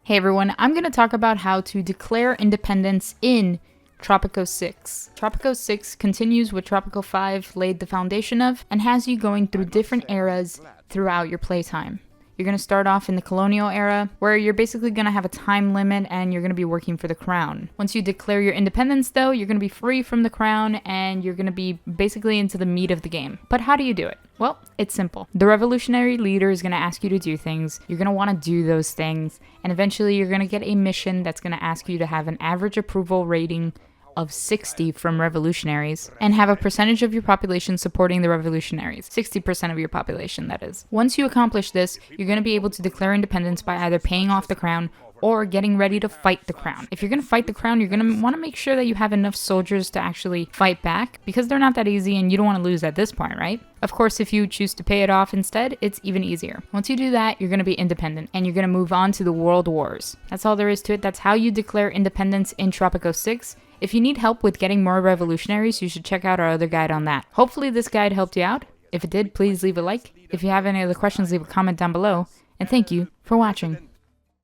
Hey everyone, I'm going to talk about how to declare independence in Tropico 6. Tropico 6 continues what Tropico 5 laid the foundation of and has you going through different eras throughout your playtime. You're going to start off in the colonial era, where you're basically going to have a time limit and you're going to be working for the crown. Once you declare your independence, though, you're going to be free from the crown and you're going to be basically into the meat of the game. But how do you do it? Well, it's simple. The revolutionary leader is going to ask you to do things. You're going to want to do those things. And eventually you're going to get a mission that's going to ask you to have an average approval rating of 60 from revolutionaries and have a percentage of your population supporting the revolutionaries. 60% of your population, that is. Once you accomplish this, you're going to be able to declare independence by either paying off the crown or getting ready to fight the crown. If you're going to fight the crown, you're going to want to make sure that you have enough soldiers to actually fight back, because they're not that easy and you don't want to lose at this point, right? Of course, if you choose to pay it off instead, it's even easier. Once you do that, you're going to be independent and you're going to move on to the world wars. That's all there is to it. That's how you declare independence in Tropico 6. If you need help with getting more revolutionaries, you should check out our other guide on that. Hopefully this guide helped you out. If it did, please leave a like. If you have any other questions, leave a comment down below. And thank you for watching.